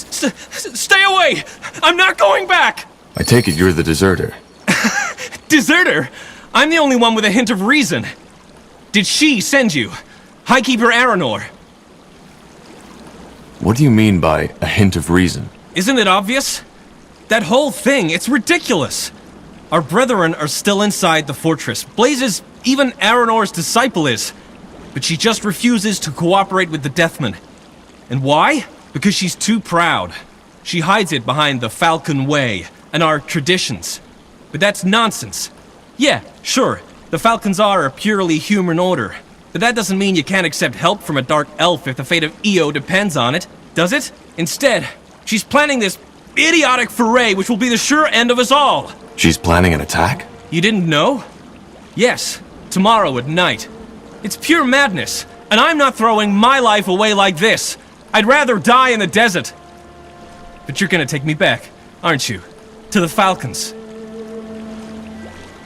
Stay away! I'm not going back! I take it you're the deserter. Deserter? I'm the only one with a hint of reason. Did she send you? Highkeeper Aranor? What do you mean by a hint of reason? Isn't it obvious? That whole thing, it's ridiculous. Our brethren are still inside the fortress. Blazes, even Aranor's disciple is. But she just refuses to cooperate with the Deathmen. And why? Because she's too proud. She hides it behind the Falcon Way and our traditions. But that's nonsense. Yeah, sure, the Falcons are a purely human order. But that doesn't mean you can't accept help from a dark elf if the fate of Io depends on it, does it? Instead, she's planning this idiotic foray which will be the sure end of us all. She's planning an attack? You didn't know? Yes, tomorrow at night. It's pure madness, and I'm not throwing my life away like this. I'd rather die in the desert. But you're gonna take me back, aren't you? To the Falcons.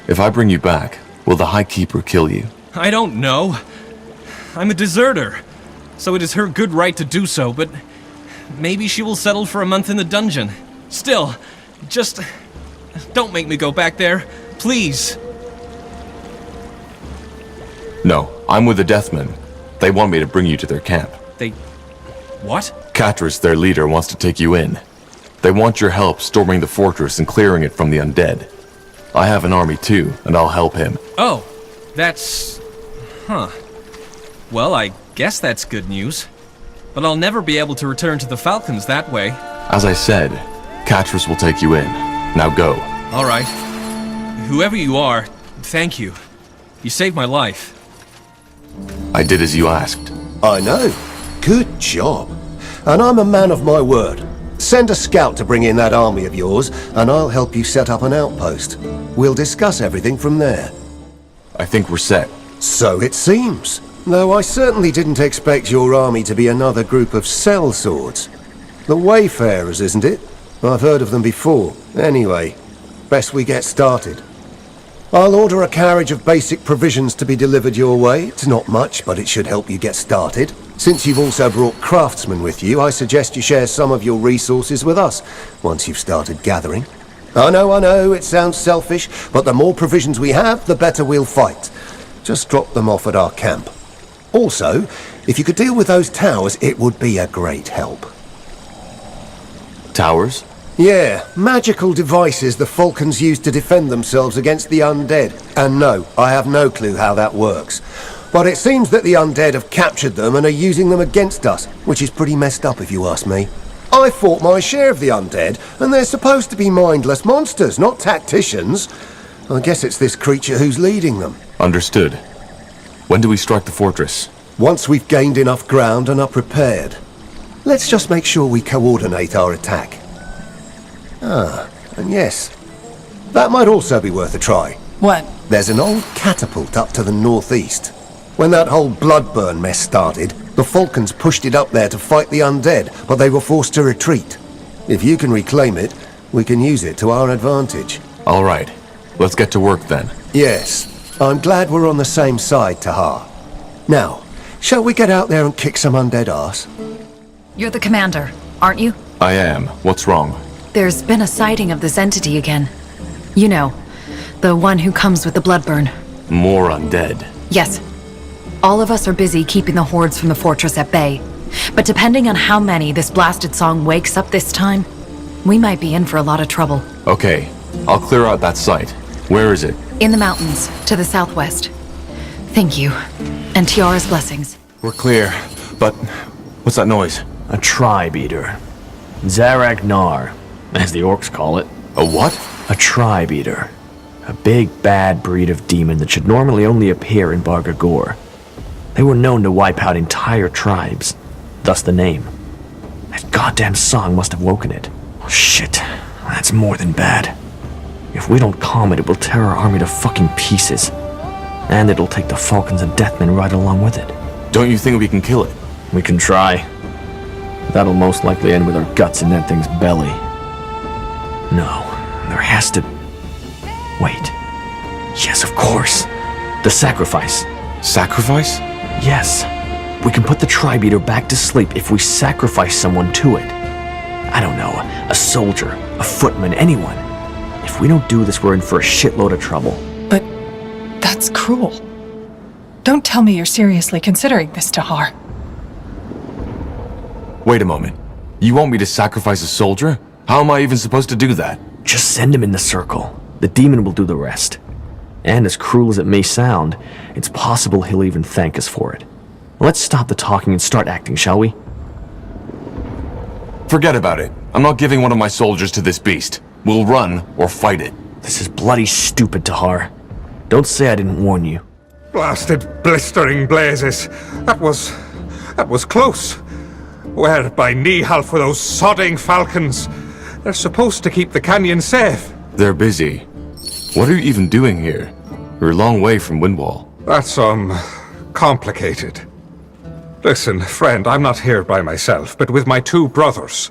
If I bring you back, will the High Keeper kill you? I don't know. I'm a deserter, so it is her good right to do so, but maybe she will settle for a month in the dungeon. Still, just don't make me go back there, please. No, I'm with the Deathmen. They want me to bring you to their camp. They... what? Katris, their leader, wants to take you in. They want your help storming the fortress and clearing it from the undead. I have an army too, and I'll help him. Oh, that's... huh. Well, I guess that's good news. But I'll never be able to return to the Falcons that way. As I said, Katris will take you in. Now go. All right. Whoever you are, thank you. You saved my life. I did as you asked. I know. Good job. And I'm a man of my word. Send a scout to bring in that army of yours, and I'll help you set up an outpost. We'll discuss everything from there. I think we're set. So it seems. Though I certainly didn't expect your army to be another group of sellswords. The Wayfarers, isn't it? I've heard of them before. Anyway, best we get started. I'll order a carriage of basic provisions to be delivered your way. It's not much, but it should help you get started. Since you've also brought craftsmen with you, I suggest you share some of your resources with us, once you've started gathering. I know, it sounds selfish, but the more provisions we have, the better we'll fight. Just drop them off at our camp. Also, if you could deal with those towers, it would be a great help. Towers? Yeah, magical devices the Falcons use to defend themselves against the undead. And no, I have no clue how that works. But it seems that the undead have captured them and are using them against us, which is pretty messed up if you ask me. I fought my share of the undead, and they're supposed to be mindless monsters, not tacticians. I guess it's this creature who's leading them. Understood. When do we strike the fortress? Once we've gained enough ground and are prepared. Let's just make sure we coordinate our attack. Ah, and yes, that might also be worth a try. What? There's an old catapult up to the northeast. When that whole Bloodburn mess started, the Falcons pushed it up there to fight the undead, but they were forced to retreat. If you can reclaim it, we can use it to our advantage. All right, let's get to work then. Yes, I'm glad we're on the same side, Tahar. Now, shall we get out there and kick some undead ass? You're the commander, aren't you? I am. What's wrong? There's been a sighting of this entity again. You know, the one who comes with the Bloodburn. More undead. Yes. All of us are busy keeping the hordes from the fortress at bay. But depending on how many this blasted song wakes up this time, we might be in for a lot of trouble. Okay, I'll clear out that site. Where is it? In the mountains, to the southwest. Thank you. And Tiara's blessings. We're clear, but what's that noise? A tribe eater. Zarak Nar, as the orcs call it. A what? A tribe eater. A big, bad breed of demon that should normally only appear in Bargagor. They were known to wipe out entire tribes, thus the name. That goddamn song must have woken it. Shit, that's more than bad. If we don't calm it, it will tear our army to fucking pieces. And it'll take the Falcons and Deathmen right along with it. Don't you think we can kill it? We can try. That'll most likely end with our guts in that thing's belly. No, there has to... Wait. Yes, of course. The sacrifice. Sacrifice? Yes. We can put the tribe eater back to sleep if we sacrifice someone to it. I don't know, a soldier, a footman, anyone. If we don't do this, we're in for a shitload of trouble. But that's cruel. Don't tell me you're seriously considering this, Tahar. Wait a moment. You want me to sacrifice a soldier? How am I even supposed to do that? Just send him in the circle. The demon will do the rest. And as cruel as it may sound, it's possible he'll even thank us for it. Let's stop the talking and start acting, shall we? Forget about it. I'm not giving one of my soldiers to this beast. We'll run or fight it. This is bloody stupid, Tahar. Don't say I didn't warn you. Blasted blistering blazes. That was close. Where by Nihalf were those sodding falcons? They're supposed to keep the canyon safe. They're busy. What are you even doing here? We're a long way from Windwall. That's, complicated. Listen, friend, I'm not here by myself, but with my two brothers.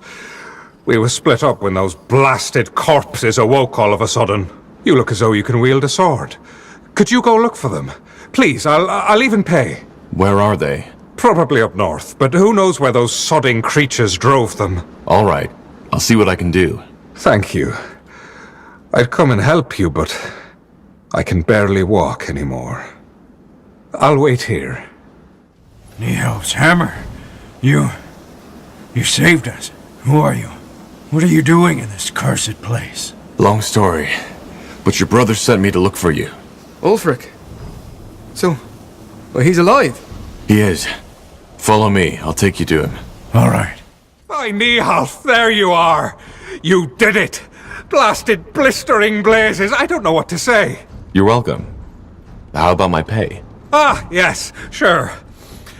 We were split up when those blasted corpses awoke all of a sudden. You look as though you can wield a sword. Could you go look for them? Please, I'll even pay. Where are they? Probably up north, but who knows where those sodding creatures drove them. All right. I'll see what I can do. Thank you. I'd come and help you, but I can barely walk anymore. I'll wait here. Nihalf's hammer. You saved us. Who are you? What are you doing in this cursed place? Long story. But your brother sent me to look for you. Ulfric. So, well, he's alive. He is. Follow me. I'll take you to him. All right. By Nihalf, there you are! You did it! Blasted blistering blazes, I don't know what to say. You're welcome. How about my pay? Ah, yes, sure.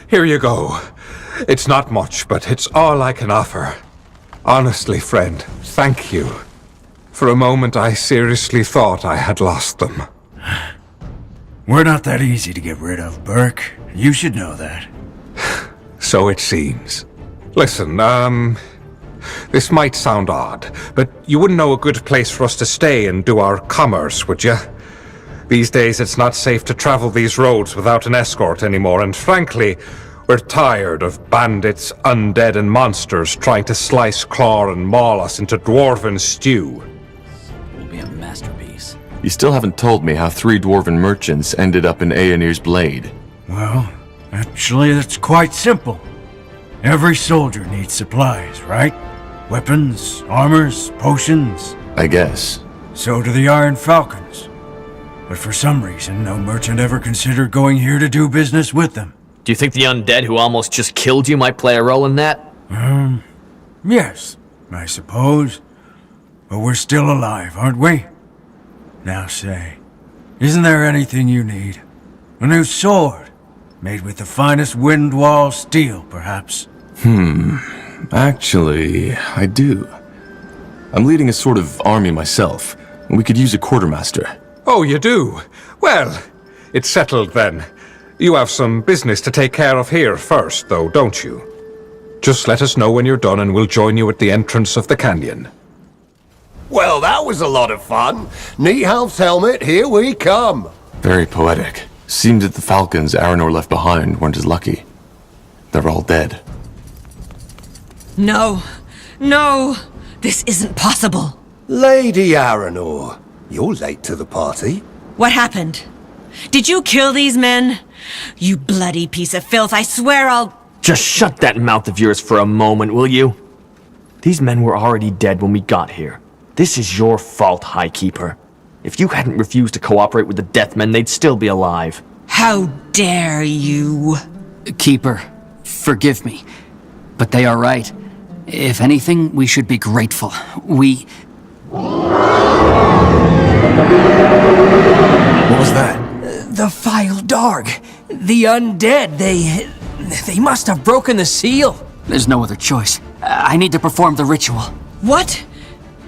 Here you go. It's not much, but it's all I can offer. Honestly, friend, thank you. For a moment, I seriously thought I had lost them. We're not that easy to get rid of, Burke. You should know that. So it seems. Listen, this might sound odd, but you wouldn't know a good place for us to stay and do our commerce, would you? These days, it's not safe to travel these roads without an escort anymore, and frankly, we're tired of bandits, undead, and monsters trying to slice, claw, and maul us into dwarven stew. Will be a masterpiece. You still haven't told me how 3 dwarven merchants ended up in Aenir's blade. Well, actually, that's quite simple. Every soldier needs supplies, right? Weapons, armors, potions. I guess. So do the Iron Falcons. But for some reason, no merchant ever considered going here to do business with them. Do you think the undead who almost just killed you might play a role in that? Yes, I suppose. But we're still alive, aren't we? Now say, isn't there anything you need? A new sword? Made with the finest Windwall steel, perhaps? Actually, I do. I'm leading a sort of army myself, and we could use a quartermaster. Oh, you do? Well, it's settled then. You have some business to take care of here first, though, don't you? Just let us know when you're done and we'll join you at the entrance of the canyon. Well, that was a lot of fun. Nihalf's helmet, here we come. Very poetic. Seems that the falcons Aranor left behind weren't as lucky. They're all dead. No. No! This isn't possible. Lady Aranor, you're late to the party. What happened? Did you kill these men? You bloody piece of filth, I swear I'll... Just shut that mouth of yours for a moment, will you? These men were already dead when we got here. This is your fault, High Keeper. If you hadn't refused to cooperate with the Deathmen, they'd still be alive. How dare you? Keeper, forgive me, but they are right. If anything, we should be grateful. What was that? The vile dog. The undead. They must have broken the seal. There's no other choice. I need to perform the ritual. What?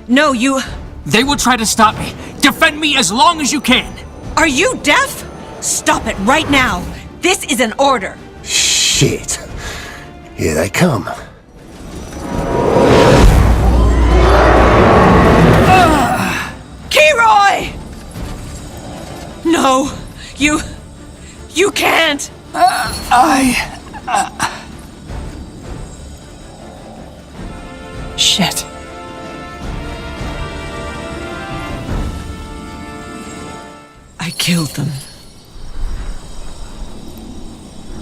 No, you... They will try to stop me. Defend me as long as you can. Are you deaf? Stop it right now. This is an order. Shit. Here they come. Keroy! No, you can't. Shh. Shit. I killed them.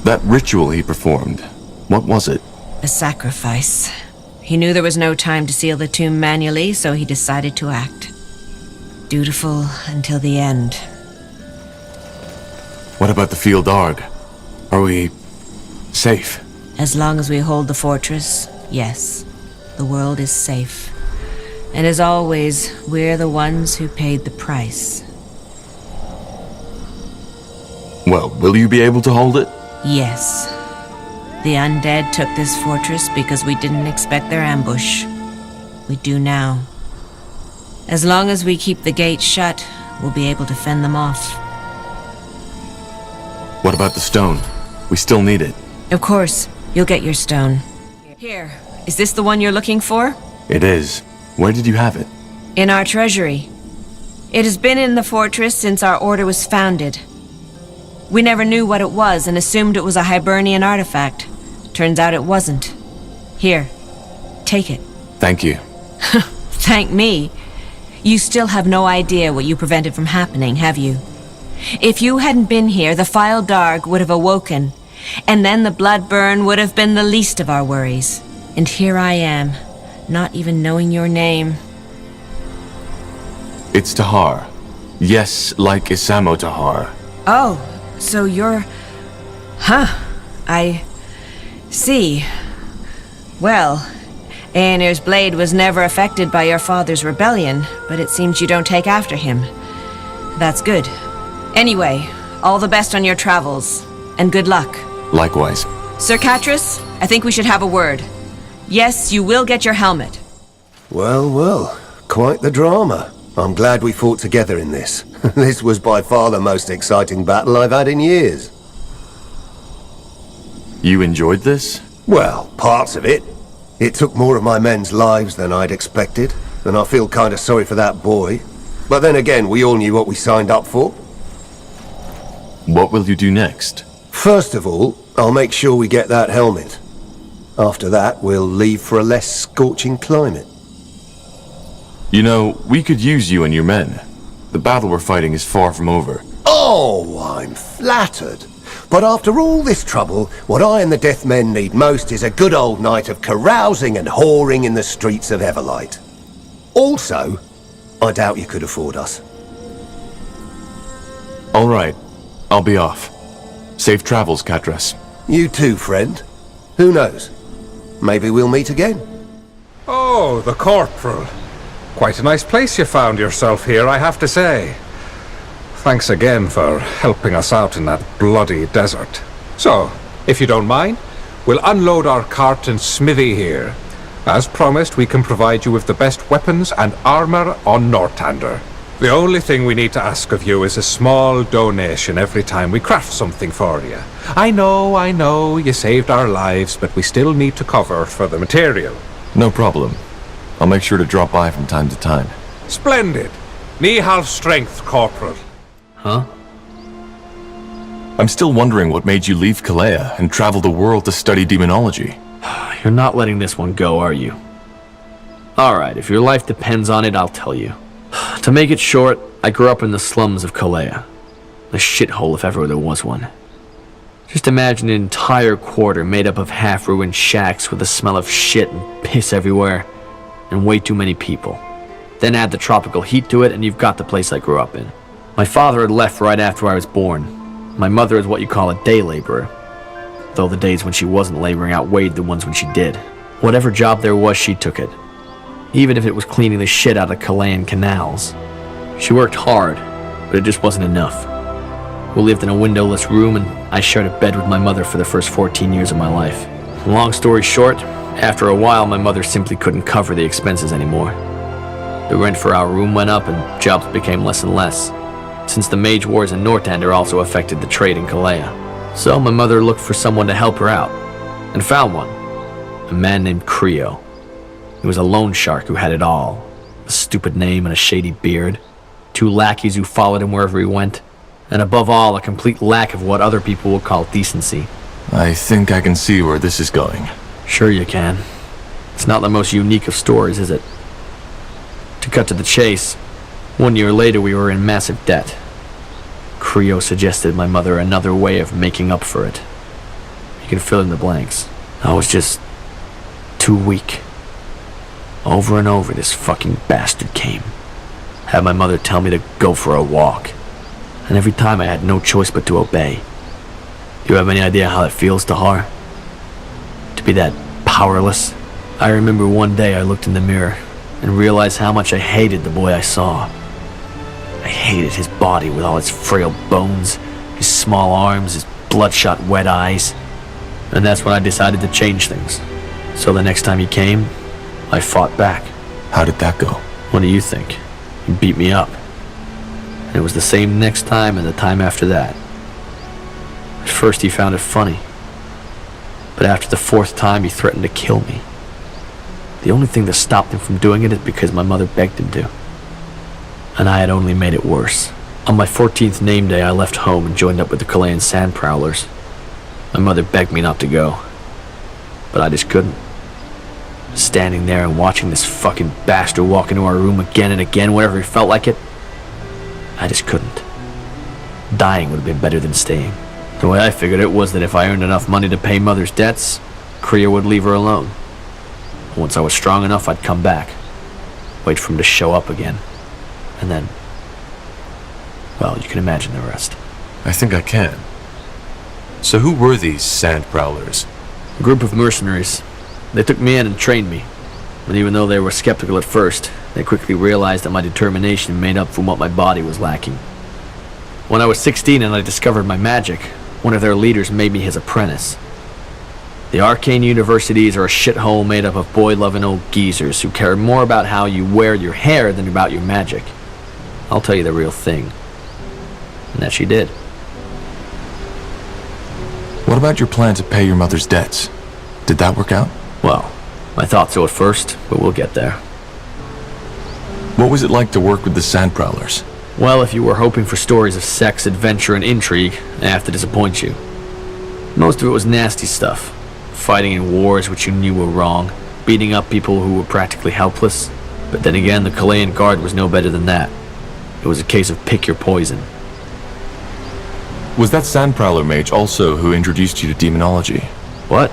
That ritual he performed, what was it? A sacrifice. He knew there was no time to seal the tomb manually, so he decided to act. Dutiful until the end. What about the Field Arg? Are we safe? As long as we hold the fortress, yes, the world is safe. And as always, we're the ones who paid the price. Well, will you be able to hold it? Yes. The undead took this fortress because we didn't expect their ambush. We do now. As long as we keep the gates shut, we'll be able to fend them off. What about the stone? We still need it. Of course, you'll get your stone. Here, is this the one you're looking for? It is. Where did you have it? In our treasury. It has been in the fortress since our order was founded. We never knew what it was and assumed it was a Hibernian artifact. Turns out it wasn't. Here, take it. Thank you. Thank me. You still have no idea what you prevented from happening, have you? If you hadn't been here, the File Darg would have awoken, and then the Bloodburn would have been the least of our worries. And here I am, not even knowing your name. It's Tahar. Yes, like Isamo Tahar. Oh, so you're... Huh. I... see. Well, Aenir's blade was never affected by your father's rebellion, but it seems you don't take after him. That's good. Anyway, all the best on your travels, and good luck. Likewise. Sir Catras, I think we should have a word. Yes, you will get your helmet. Well, well, quite the drama. I'm glad we fought together in this. This was by far the most exciting battle I've had in years. You enjoyed this? Well, parts of it. It took more of my men's lives than I'd expected, and I feel kind of sorry for that boy. But then again, we all knew what we signed up for. What will you do next? First of all, I'll make sure we get that helmet. After that, we'll leave for a less scorching climate. You know, we could use you and your men. The battle we're fighting is far from over. Oh, I'm flattered. But after all this trouble, what I and the Death Men need most is a good old night of carousing and whoring in the streets of Everlight. Also, I doubt you could afford us. All right. I'll be off. Safe travels, Catras. You too, friend. Who knows? Maybe we'll meet again. Oh, the Corporal. Quite a nice place you found yourself here, I have to say. Thanks again for helping us out in that bloody desert. So, if you don't mind, we'll unload our cart and smithy here. As promised, we can provide you with the best weapons and armor on Northander. The only thing we need to ask of you is a small donation every time we craft something for you. I know, you saved our lives, but we still need to cover for the material. No problem. I'll make sure to drop by from time to time. Splendid. Nihal strength, Corporal. Huh? I'm still wondering what made you leave Kalea and travel the world to study demonology. You're not letting this one go, are you? Alright, if your life depends on it, I'll tell you. To make it short, I grew up in the slums of Kalea. A shithole if ever there was one. Just imagine an entire quarter made up of half-ruined shacks with the smell of shit and piss everywhere, and way too many people. Then add the tropical heat to it, and you've got the place I grew up in. My father had left right after I was born. My mother is what you call a day laborer, though the days when she wasn't laboring outweighed the ones when she did. Whatever job there was, she took it. Even if it was cleaning the shit out of Kalayan canals. She worked hard, but it just wasn't enough. We lived in a windowless room, and I shared a bed with my mother for the first 14 years of my life. Long story short, after a while my mother simply couldn't cover the expenses anymore. The rent for our room went up, and jobs became less and less, since the mage wars in Northander also affected the trade in Kalea. So my mother looked for someone to help her out, and found one. A man named Creo. He was a loan shark who had it all. A stupid name and a shady beard. 2 lackeys who followed him wherever he went. And above all, a complete lack of what other people would call decency. I think I can see where this is going. Sure you can. It's not the most unique of stories, is it? To cut to the chase, 1 year later we were in massive debt. Creo suggested my mother another way of making up for it. You can fill in the blanks. I was just too weak. Over and over this fucking bastard came. Had my mother tell me to go for a walk. And every time I had no choice but to obey. You have any idea how it feels, Tahar? To be that powerless? I remember one day I looked in the mirror and realized how much I hated the boy I saw. I hated his body with all its frail bones, his small arms, his bloodshot wet eyes. And that's when I decided to change things. So the next time he came, I fought back. How did that go? What do you think? He beat me up. And it was the same next time and the time after that. At first he found it funny. But after the fourth time he threatened to kill me. The only thing that stopped him from doing it is because my mother begged him to. And I had only made it worse. On my 14th name day I left home and joined up with the Chilean sand prowlers. My mother begged me not to go. But I just couldn't. Standing there and watching this fucking bastard walk into our room again and again whenever he felt like it, I just couldn't. Dying would have been better than staying. The way I figured it was that if I earned enough money to pay Mother's debts, Creo would leave her alone. Once I was strong enough, I'd come back. Wait for him to show up again. And then, well, you can imagine the rest. I think I can. So who were these sand prowlers? A group of mercenaries. They took me in and trained me. And even though they were skeptical at first, they quickly realized that my determination made up for what my body was lacking. When I was 16 and I discovered my magic, one of their leaders made me his apprentice. The arcane universities are a shithole made up of boy-loving old geezers who care more about how you wear your hair than about your magic. I'll tell you the real thing. And that she did. What about your plan to pay your mother's debts? Did that work out? Well, I thought so at first, but we'll get there. What was it like to work with the sand prowlers? Well, if you were hoping for stories of sex, adventure, and intrigue, I have to disappoint you. Most of it was nasty stuff. Fighting in wars which you knew were wrong, beating up people who were practically helpless. But then again, the Chilean Guard was no better than that. It was a case of pick your poison. Was that sand prowler mage also who introduced you to demonology? What?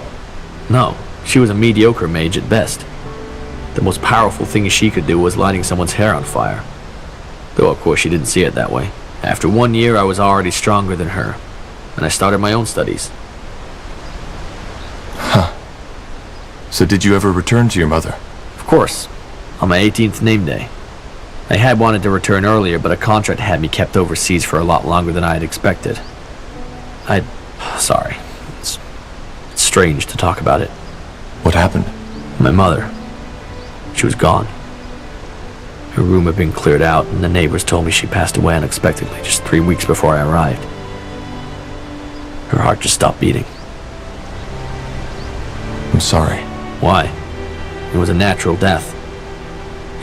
No, she was a mediocre mage at best. The most powerful thing she could do was lighting someone's hair on fire. Though of course she didn't see it that way. After 1 year I was already stronger than her, and I started my own studies. Huh. So did you ever return to your mother? Of course, on my 18th name day. I had wanted to return earlier, but a contract had me kept overseas for a lot longer than I had expected. Sorry. It's strange to talk about it. What happened? My mother. She was gone. Her room had been cleared out, and the neighbors told me she passed away unexpectedly just 3 weeks before I arrived. Her heart just stopped beating. I'm sorry. Why? It was a natural death.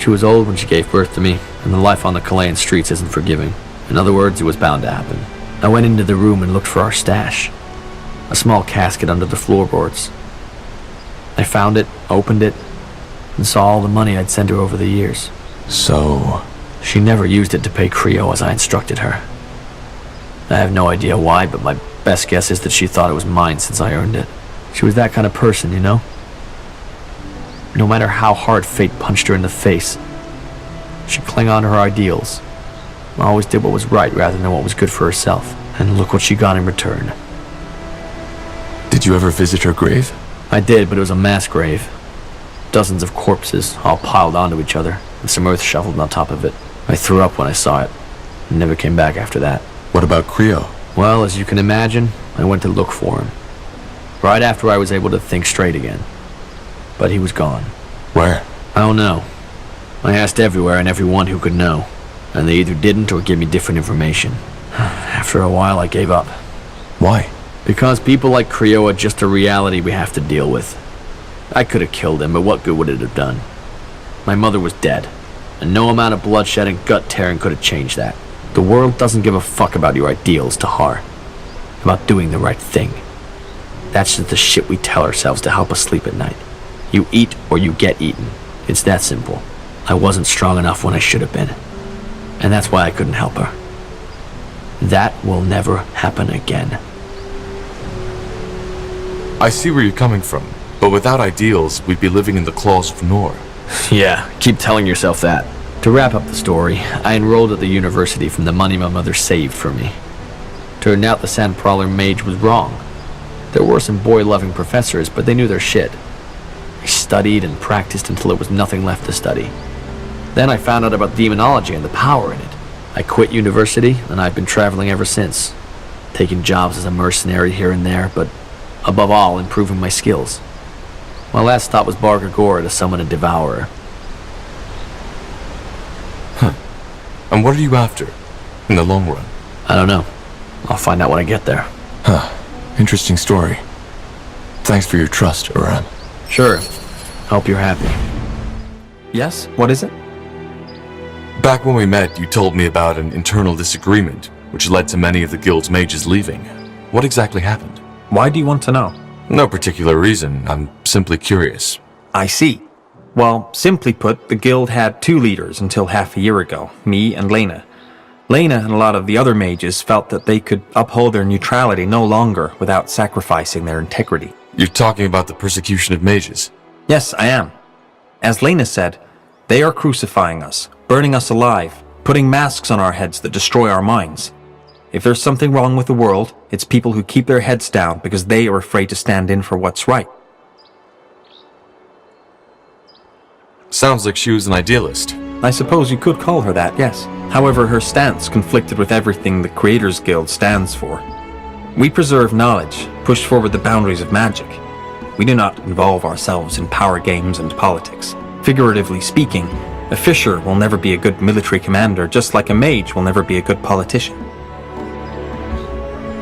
She was old when she gave birth to me, and the life on the Chilean streets isn't forgiving. In other words, it was bound to happen. I went into the room and looked for our stash. A small casket under the floorboards. I found it, opened it, and saw all the money I'd sent her over the years. So... She never used it to pay Creo as I instructed her. I have no idea why, but my best guess is that she thought it was mine since I earned it. She was that kind of person, you know? No matter how hard fate punched her in the face, she clung on to her ideals. Always did what was right rather than what was good for herself. And look what she got in return. Did you ever visit her grave? I did, but it was a mass grave. Dozens of corpses, all piled onto each other, with some earth shoveled on top of it. I threw up when I saw it, and never came back after that. What about Creo? Well, as you can imagine, I went to look for him. Right after I was able to think straight again. But he was gone. Where? I don't know. I asked everywhere and everyone who could know, and they either didn't or gave me different information. After a while, I gave up. Why? Because people like Creo are just a reality we have to deal with. I could have killed him, but what good would it have done? My mother was dead, and no amount of bloodshed and gut tearing could have changed that. The world doesn't give a fuck about your ideals, Tahar. About doing the right thing. That's just the shit we tell ourselves to help us sleep at night. You eat or you get eaten. It's that simple. I wasn't strong enough when I should have been. And that's why I couldn't help her. That will never happen again. I see where you're coming from, but without ideals, we'd be living in the claws of Nor. Yeah, keep telling yourself that. To wrap up the story, I enrolled at the university from the money my mother saved for me. Turned out the Sandprowler mage was wrong. There were some boy-loving professors, but they knew their shit. I studied and practiced until there was nothing left to study. Then I found out about demonology and the power in it. I quit university, and I've been traveling ever since. Taking jobs as a mercenary here and there, but above all, improving my skills. My last stop was Barger Gore to summon a devourer. And what are you after, in the long run? I don't know. I'll find out when I get there. Interesting story. Thanks for your trust, Uram. Sure. Hope you're happy. Yes? What is it? Back when we met, you told me about an internal disagreement, which led to many of the guild's mages leaving. What exactly happened? Why do you want to know? No particular reason. I'm simply curious. I see. Well, simply put, the guild had two leaders until half a year ago, me and Lena. Lena and a lot of the other mages felt that they could uphold their neutrality no longer without sacrificing their integrity. You're talking about the persecution of mages? Yes, I am. As Lena said, they are crucifying us, burning us alive, putting masks on our heads that destroy our minds. If there's something wrong with the world, it's people who keep their heads down because they are afraid to stand in for what's right. Sounds like she was an idealist. I suppose you could call her that, yes. However, her stance conflicted with everything the Creators Guild stands for. We preserve knowledge, push forward the boundaries of magic. We do not involve ourselves in power games and politics. Figuratively speaking, a fisher will never be a good military commander, just like a mage will never be a good politician.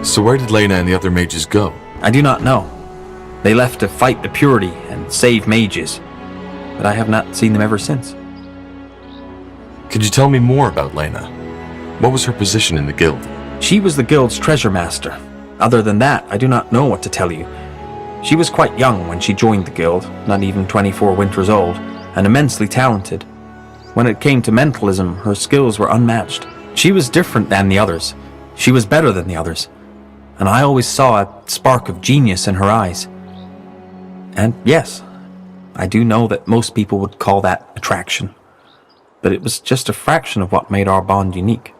So where did Lena and the other mages go? I do not know. They left to fight the purity and save mages, but I have not seen them ever since. Could you tell me more about Lena? What was her position in the guild? She was the guild's treasure master. Other than that, I do not know what to tell you. She was quite young when she joined the guild, not even 24 winters old, and immensely talented. When it came to mentalism, her skills were unmatched. She was different than the others. She was better than the others. And I always saw a spark of genius in her eyes. And yes, I do know that most people would call that attraction. But it was just a fraction of what made our bond unique.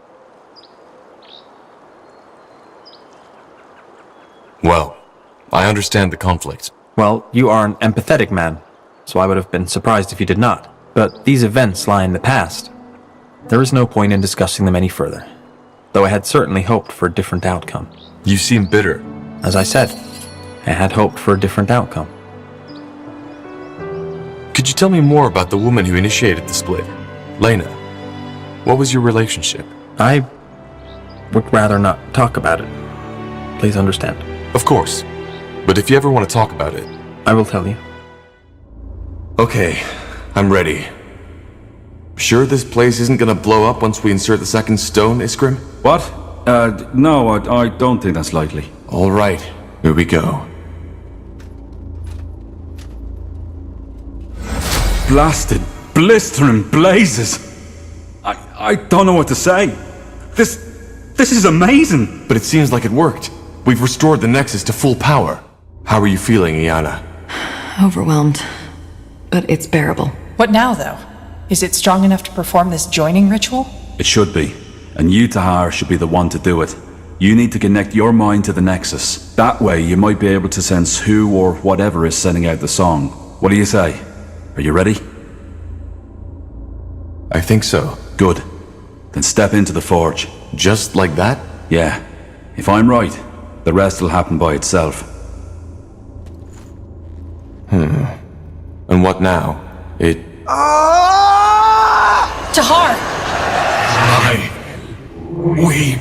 Well, I understand the conflict. Well, you are an empathetic man, so I would have been surprised if you did not. But these events lie in the past. There is no point in discussing them any further, though I had certainly hoped for a different outcome. You seem bitter. As I said, I had hoped for a different outcome. Could you tell me more about the woman who initiated the split? Lena. What was your relationship? I would rather not talk about it. Please understand. Of course. But if you ever want to talk about it... I will tell you. Okay, I'm ready. Sure this place isn't gonna blow up once we insert the second stone, Iskrim? What? No, I don't think that's likely. All right, here we go. Blasted, blistering blazes! I don't know what to say. This is amazing! But it seems like it worked. We've restored the Nexus to full power. How are you feeling, Iana? Overwhelmed. But it's bearable. What now, though? Is it strong enough to perform this joining ritual? It should be. And you, Tahar, should be the one to do it. You need to connect your mind to the Nexus. That way, you might be able to sense who or whatever is sending out the song. What do you say? Are you ready? I think so. Good. Then step into the forge. Just like that? Yeah. If I'm right, the rest will happen by itself. And what now? Tahar! We...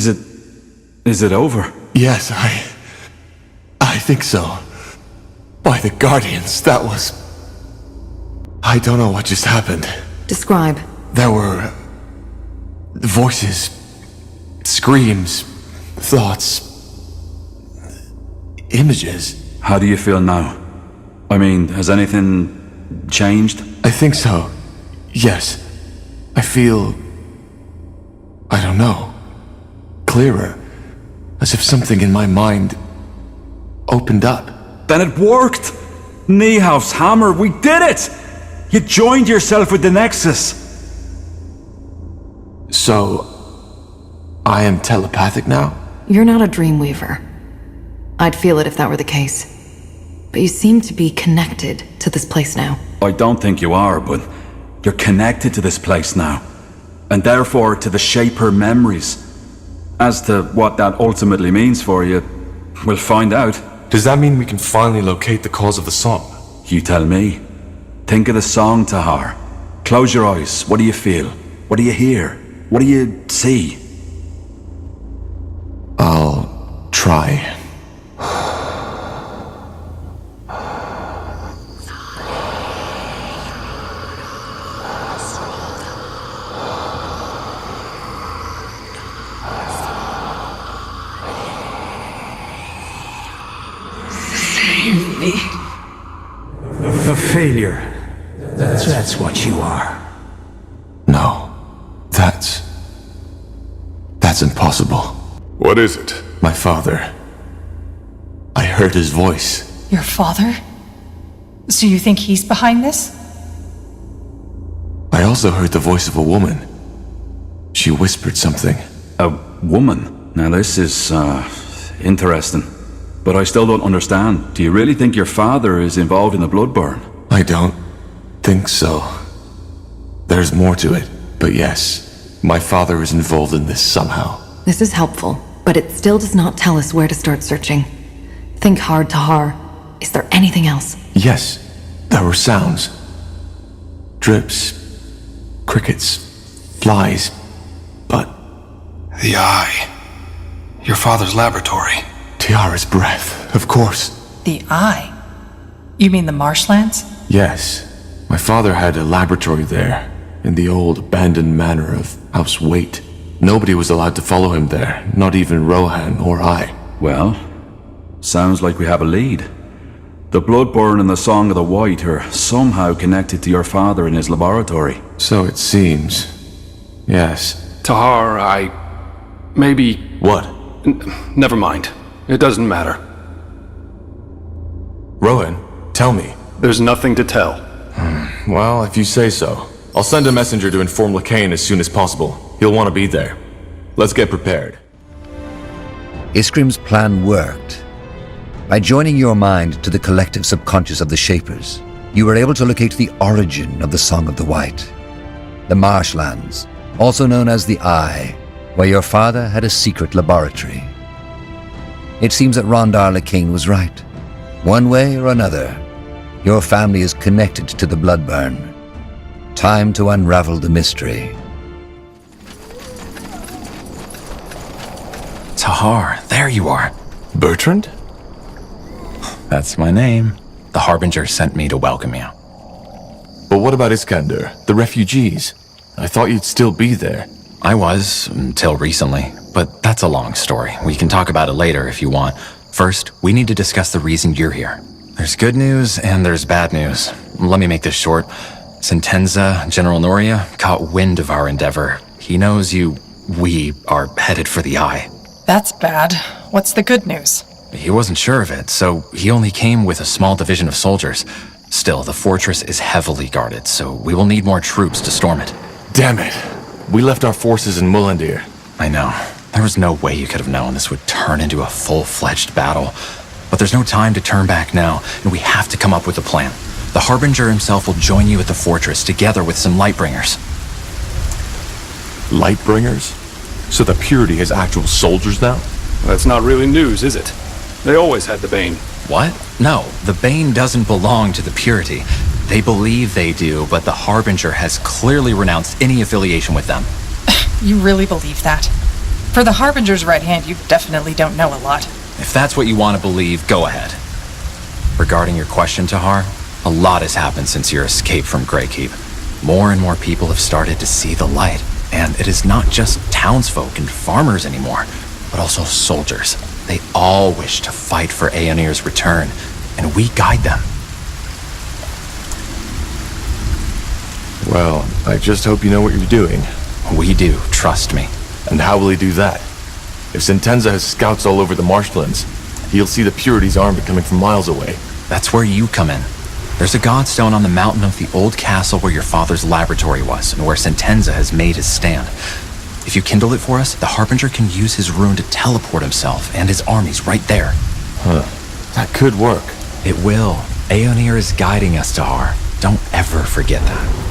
Is it over? Yes, I think so. By the Guardians, that was... I don't know what just happened. Describe. There were... voices, screams, thoughts, images. How do you feel now? I mean, has anything changed? I think so. Yes. I feel... I don't know. Clearer. As if something in my mind opened up. Then it worked! Niehaus hammer, we did it! You joined yourself with the Nexus! So... I am telepathic now? You're not a dreamweaver. I'd feel it if that were the case. But you seem to be connected to this place now. I don't think you are, but you're connected to this place now. And therefore to the Shaper memories. As to what that ultimately means for you, we'll find out. Does that mean we can finally locate the cause of the song? You tell me. Think of the song, Tahar. Close your eyes. What do you feel? What do you hear? What do you see? I'll try. Save me. A failure. That's what you are. No. That's impossible. What is it? My father. I heard his voice. Your father? So you think he's behind this? I also heard the voice of a woman. She whispered something. A woman? Now this is, interesting. But I still don't understand. Do you really think your father is involved in the Bloodburn? I don't think so. There's more to it. But yes, my father is involved in this somehow. This is helpful, but it still does not tell us where to start searching. Think hard, Tahar. Is there anything else? Yes, there were sounds. Drips, crickets, flies, but... The eye. Your father's laboratory. Tiara's breath, of course. The eye? You mean the marshlands? Yes. My father had a laboratory there, in the old abandoned manor of House Waite. Nobody was allowed to follow him there, not even Rohan or I. Well, sounds like we have a lead. The Bloodburn and the Song of the White are somehow connected to your father in his laboratory. So it seems. Yes. Tahar, maybe... What? Never mind. It doesn't matter. Rohan, tell me. There's nothing to tell. Well, if you say so. I'll send a messenger to inform Lacane as soon as possible. He'll want to be there. Let's get prepared. Iskrim's plan worked. By joining your mind to the collective subconscious of the Shapers, you were able to locate the origin of the Song of the White. The Marshlands, also known as the Eye, where your father had a secret laboratory. It seems that Rondar Lacane was right. One way or another, your family is connected to the Bloodburn. Time to unravel the mystery. Tahar, there you are. Bertrand? That's my name. The Harbinger sent me to welcome you. But what about Iskander, the refugees? I thought you'd still be there. I was, until recently. But that's a long story. We can talk about it later if you want. First, we need to discuss the reason you're here. There's good news and there's bad news. Let me make this short. Sentenza, General Noria, caught wind of our endeavor. He knows we are headed for the Eye. That's bad. What's the good news? He wasn't sure of it, so he only came with a small division of soldiers. Still, the fortress is heavily guarded, so we will need more troops to storm it. Damn it. We left our forces in Mullandir. I know. There was no way you could have known this would turn into a full-fledged battle. But there's no time to turn back now, and we have to come up with a plan. The Harbinger himself will join you at the fortress, together with some Lightbringers. Lightbringers? So the Purity has actual soldiers now? That's not really news, is it? They always had the Bane. What? No, the Bane doesn't belong to the Purity. They believe they do, but the Harbinger has clearly renounced any affiliation with them. You really believe that? For the Harbinger's right hand, you definitely don't know a lot. If that's what you want to believe, go ahead. Regarding your question, Tahar, a lot has happened since your escape from Greykeep. More and more people have started to see the light, and it is not just townsfolk and farmers anymore, but also soldiers. They all wish to fight for Aeonir's return, and we guide them. Well, I just hope you know what you're doing. We do, trust me. And how will he do that? If Sentenza has scouts all over the marshlands, he'll see the Purity's army coming from miles away. That's where you come in. There's a godstone on the mountain of the old castle where your father's laboratory was, and where Sentenza has made his stand. If you kindle it for us, the Harbinger can use his rune to teleport himself and his armies right there. Huh. That could work. It will. Aeonir is guiding us, Tahar. Don't ever forget that.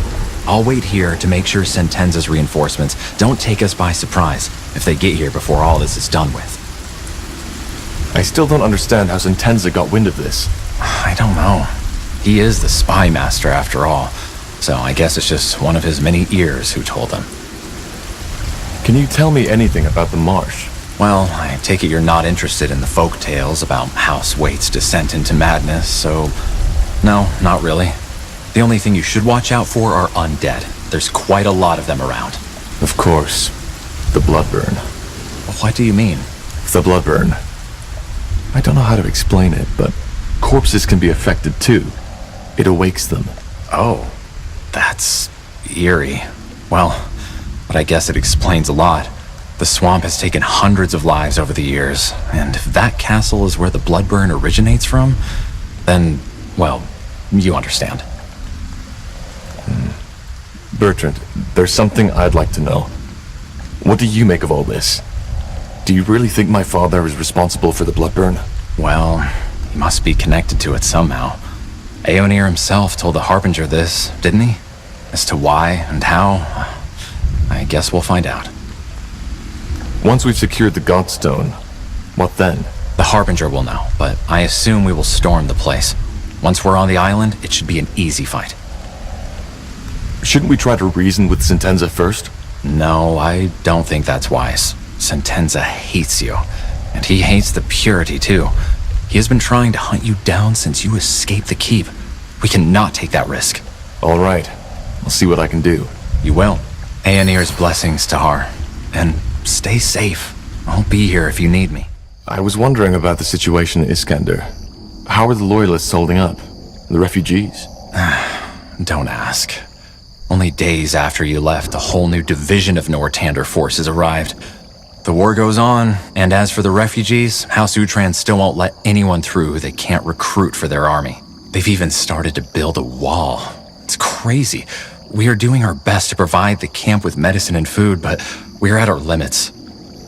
I'll wait here to make sure Sentenza's reinforcements don't take us by surprise if they get here before all this is done with. I still don't understand how Sentenza got wind of this. I don't know. He is the spy master after all, so I guess it's just one of his many ears who told him. Can you tell me anything about the marsh? Well, I take it you're not interested in the folk tales about House Waite's descent into madness, so no, not really. The only thing you should watch out for are undead. There's quite a lot of them around. Of course. The Bloodburn. What do you mean? The Bloodburn. I don't know how to explain it, but corpses can be affected too. It awakes them. Oh, that's eerie. Well, but I guess it explains a lot. The swamp has taken hundreds of lives over the years, and if that castle is where the Bloodburn originates from, then, well, you understand. Bertrand, there's something I'd like to know. What do you make of all this? Do you really think my father is responsible for the Bloodburn? Well, he must be connected to it somehow. Aeonir himself told the Harbinger this, didn't he? As to why and how, I guess we'll find out. Once we've secured the Godstone, what then? The Harbinger will know, but I assume we will storm the place. Once we're on the island, it should be an easy fight. Shouldn't we try to reason with Sentenza first? No, I don't think that's wise. Sentenza hates you, and he hates the Purity too. He has been trying to hunt you down since you escaped the keep. We cannot take that risk. All right. I'll see what I can do. You will. Aeonir's blessings, Tahar. And stay safe. I'll be here if you need me. I was wondering about the situation in Iskander. How are the Loyalists holding up? The refugees? Don't ask. Only days after you left, a whole new division of Nortander forces arrived. The war goes on, and as for the refugees, House Utran still won't let anyone through who they can't recruit for their army. They've even started to build a wall. It's crazy. We are doing our best to provide the camp with medicine and food, but we're at our limits.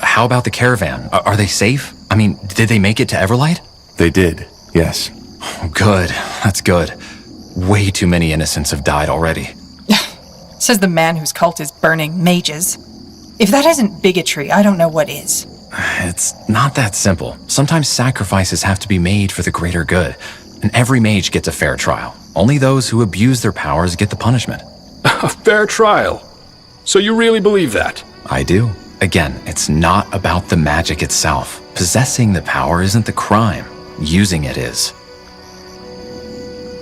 How about the caravan? Are they safe? I mean, did they make it to Everlight? They did, yes. Oh, good. That's good. Way too many innocents have died already. Says the man whose cult is burning mages. If that isn't bigotry, I don't know what is. It's not that simple. Sometimes sacrifices have to be made for the greater good, and every mage gets a fair trial. Only those who abuse their powers get the punishment. A fair trial? So you really believe that? I do. Again, it's not about the magic itself. Possessing the power isn't the crime. Using it is.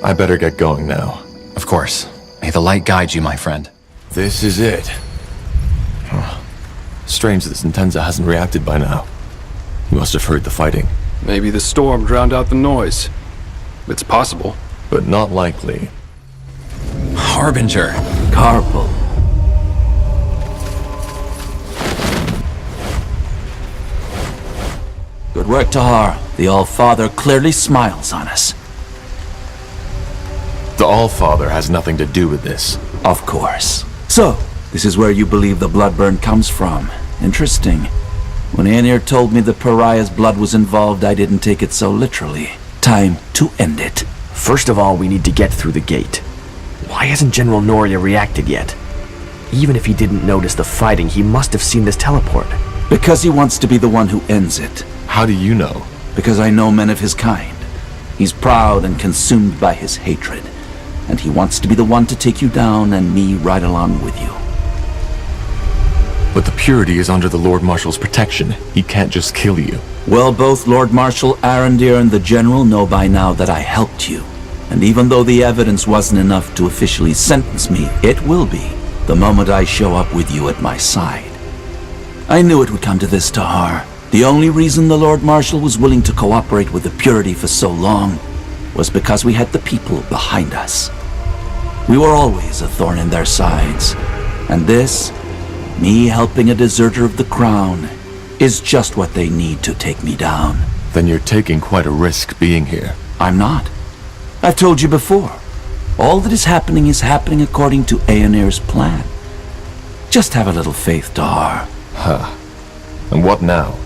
I better get going now. Of course. May the light guide you, my friend. This is it. Huh. Strange that Sentenza hasn't reacted by now. He must have heard the fighting. Maybe the storm drowned out the noise. It's possible. But not likely. Harbinger. Carpal. Good work, Tahar. The All-Father clearly smiles on us. The All-Father has nothing to do with this. Of course. So, this is where you believe the Bloodburn comes from. Interesting. When Aeonir told me the Pariah's blood was involved, I didn't take it so literally. Time to end it. First of all, we need to get through the gate. Why hasn't General Noria reacted yet? Even if he didn't notice the fighting, he must have seen this teleport. Because he wants to be the one who ends it. How do you know? Because I know men of his kind. He's proud and consumed by his hatred. And he wants to be the one to take you down and me right along with you. But the Purity is under the Lord Marshal's protection. He can't just kill you. Well, both Lord Marshal Arendir and the General know by now that I helped you. And even though the evidence wasn't enough to officially sentence me, it will be the moment I show up with you at my side. I knew it would come to this, Tahar. The only reason the Lord Marshal was willing to cooperate with the Purity for so long was because we had the people behind us. We were always a thorn in their sides. And this, me helping a deserter of the Crown, is just what they need to take me down. Then you're taking quite a risk being here. I'm not. I've told you before. All that is happening according to Aenir's plan. Just have a little faith, Tahar. Huh. And what now?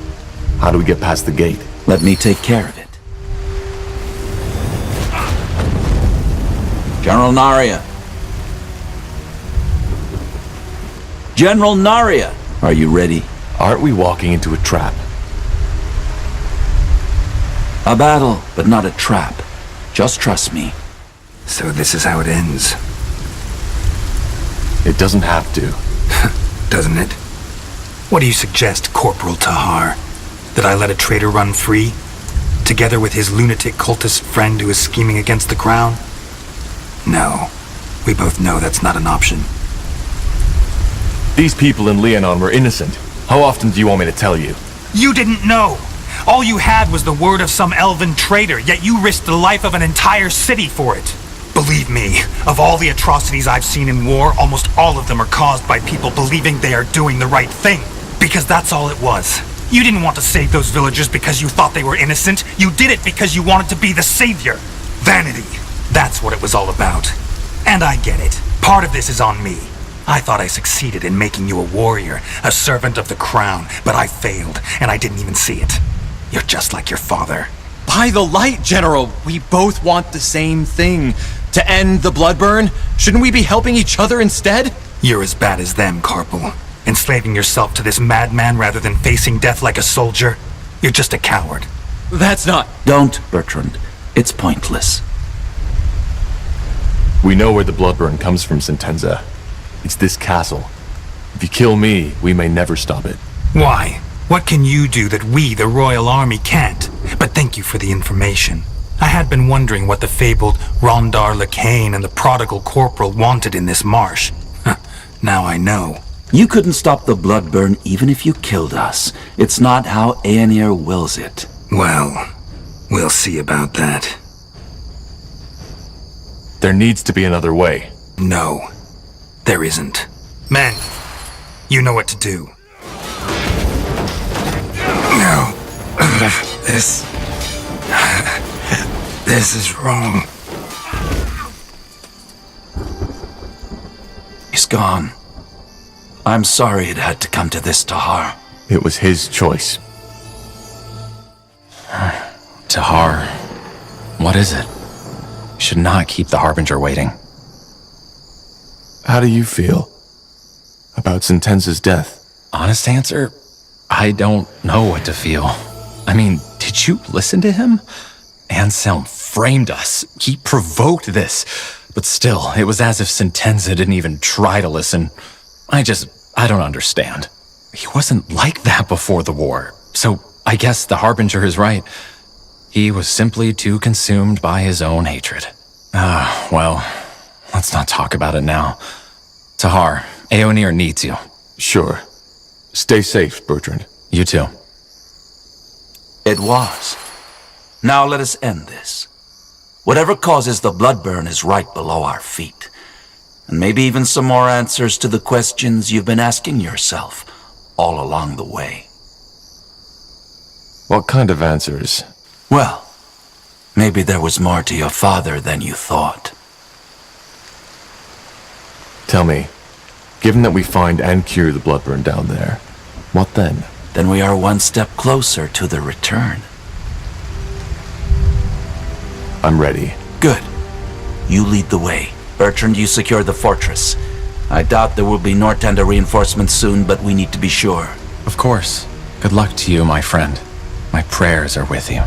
How do we get past the gate? Let me take care of it. General Narya. General Narya! Are you ready? Aren't we walking into a trap? A battle, but not a trap. Just trust me. So this is how it ends. It doesn't have to. Doesn't it? What do you suggest, Corporal Tahar? That I let a traitor run free? Together with his lunatic cultist friend who is scheming against the crown? No. We both know that's not an option. These people in Leonon were innocent. How often do you want me to tell you? You didn't know! All you had was the word of some elven traitor, yet you risked the life of an entire city for it. Believe me, of all the atrocities I've seen in war, almost all of them are caused by people believing they are doing the right thing. Because that's all it was. You didn't want to save those villagers because you thought they were innocent. You did it because you wanted to be the savior. Vanity. That's what it was all about. And I get it. Part of this is on me. I thought I succeeded in making you a warrior, a servant of the crown, but I failed, and I didn't even see it. You're just like your father. By the light, General! We both want the same thing. To end the bloodburn? Shouldn't we be helping each other instead? You're as bad as them, Corporal. Enslaving yourself to this madman rather than facing death like a soldier. You're just a coward. That's not... Don't, Bertrand. It's pointless. We know where the bloodburn comes from, Sentenza. It's this castle. If you kill me, we may never stop it. Why? What can you do that we, the Royal Army, can't? But thank you for the information. I had been wondering what the fabled Rondar Lacane and the prodigal Corporal wanted in this marsh. Now I know. You couldn't stop the bloodburn even if you killed us. It's not how Aenir wills it. Well, we'll see about that. There needs to be another way. No, there isn't. Men, you know what to do. No. This is wrong. He's gone. I'm sorry it had to come to this, Tahar. It was his choice. Tahar, what is it? Should not keep the Harbinger waiting. How do you feel about Sentenza's death? Honest answer, I don't know what to feel. I mean, did you listen to him? Anselm framed us. He provoked this. But still, it was as if Sentenza didn't even try to listen. I don't understand. He wasn't like that before the war. So I guess the Harbinger is right. He was simply too consumed by his own hatred. Well, let's not talk about it now. Tahar, Aenir needs you. Sure. Stay safe, Bertrand. You too. It was. Now let us end this. Whatever causes the bloodburn is right below our feet. And maybe even some more answers to the questions you've been asking yourself all along the way. What kind of answers? Well, maybe there was more to your father than you thought. Tell me, given that we find and cure the bloodburn down there, what then? Then we are one step closer to the return. I'm ready. Good. You lead the way. Bertrand, you secure the fortress. I doubt there will be Northander reinforcements soon, but we need to be sure. Of course. Good luck to you, my friend. My prayers are with you.